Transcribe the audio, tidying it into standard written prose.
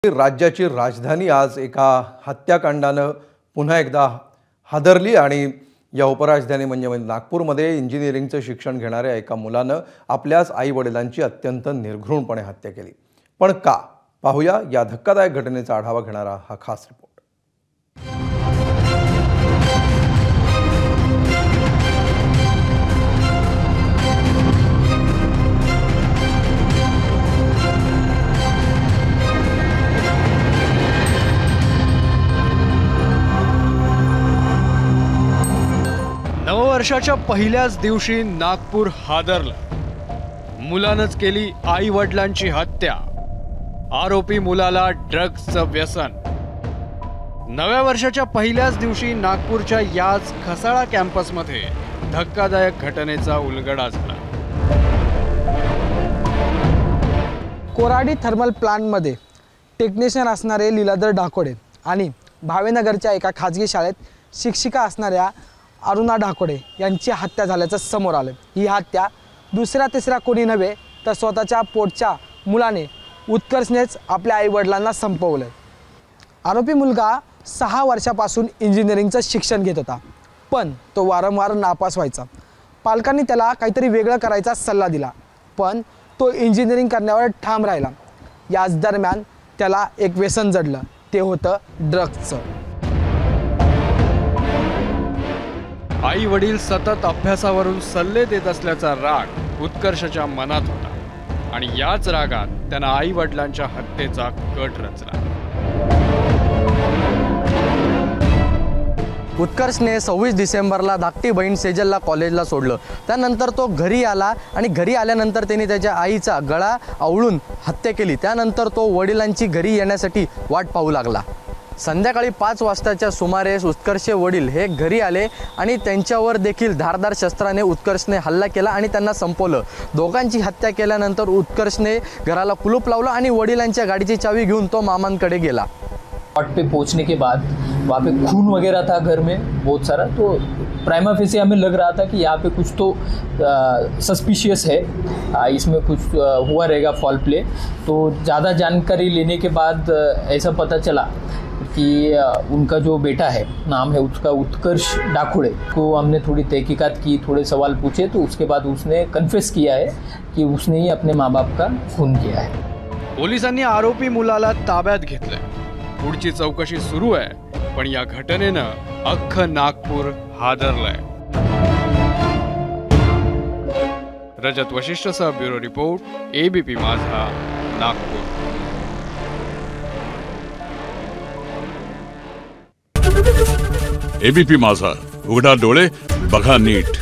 राज्याची राजधानी आज एका हत्याकांडानं पुन्हा एकदा हादरली आणि या उपराजधानी म्हणजे नागपूरमध्ये इंजिनिअरिंगचं शिक्षण घेणाऱ्या एका मुलानं आपल्याच आई-वडिलांची अत्यंत निर्घृणपणे हत्या केली। पण का? पाहूया या धक्कादायक घटनेचा आढावा घेणारा हा खास रिपोर्ट। नववर्षाच्या पहिल्याच दिवशी नागपूर हादरलं। मुलानंच केली आई वडिलांची हत्या। आरोपी मुलाला ड्रग्सचं व्यसन। नव्या वर्षाच्या पहिल्याच दिवशी नागपूरच्या याच खसाळा कॅम्पसमध्ये धक्कादायक घटनेचा उलगडा झाला। कोराडी थर्मल प्लांटमध्ये टेक्निशियन असणारे लीलाधर ढाकोडे आणि भावेनगरच्या एका खाजगी शाळेत शिक्षिका असणाऱ्या अरुणा ढाकोडे यांची हत्या झाल्याचं समोर आलं। ही हत्या दुसऱ्या तिसऱ्या कोणी नव्हे तर स्वतःच्या पोटच्या मुलाने उत्कर्षनेच आपल्या आईवडिलांना संपवलं। आरोपी मुलगा 6 वर्षापासून इंजिनिअरिंगचं शिक्षण घेत होता, पण तो वारंवार नापास व्हायचा। पालकांनी त्याला काहीतरी वेगळं करायचा सल्ला दिला, पण तो इंजिनिअरिंग करण्यावर ठाम राहिला। याच दरम्यान त्याला एक व्यसन जडलं, ते होतं ड्रग्सचं। आई वडील सतत अभ्यासावरून सल्ले देत असल्याचा राग उत्कर्षच्या मनात होता आणि याच रागात त्यानं आई वडिलांच्या हत्येचा कट रचला। उत्कर्षने 26 डिसेंबरला धाकटी बहीण सेजलला कॉलेजला सोडलं। त्यानंतर तो घरी आला आणि घरी आल्यानंतर त्याने त्याच्या आईचा गळा आवळून हत्या केली। त्यानंतर तो वडिलांची घरी येण्यासाठी वाट पाहू लागला। संध्याकाळी 5 वाजताच्या सुमारे उत्कर्षचे वडील हे घरी आले आणि त्यांच्यावर देखील धारदार शस्त्राने उत्कर्षने हल्ला केला आणि त्यांना संपवलं। दोघांची हत्या केल्यानंतर उत्कर्षने घराला कुलूप लावलं आणि वडिलांच्या गाडीची चावी घेऊन तो मामांकडे गेला। स्पॉट पे पहुंचने के बाद वहाँ पे खून वगैरह था घर में बहुत सारा, तो प्राइमा फेसी हमें लग रहा था कि यहाँ पे कुछ तो सस्पिशियस है, इसमें कुछ हुआ रहेगा फॉल प्ले। तो ज़्यादा जानकारी लेने के बाद ऐसा पता चला कि उनका जो बेटा है, नाम है उसका उत्कर्ष ढाकोडे, को हमने थोड़ी तहकीकात की, थोड़े सवाल पूछे तो उसके बाद उसने कन्फेस किया है कि उसने ही अपने माँ बाप का खून किया है। पोलिसांनी आरोपी मुलाला ताब्यात घेतलंय। पुढची चौकशी सुरू आहे, पण या घटनेनं अख्खं नागपूर हादरलंय। रजत वशिष्ठसह ब्युरो रिपोर्ट, एबीपी माझा, नागपूर। एबीपी माझा, उघडा डोळे बघा नीट।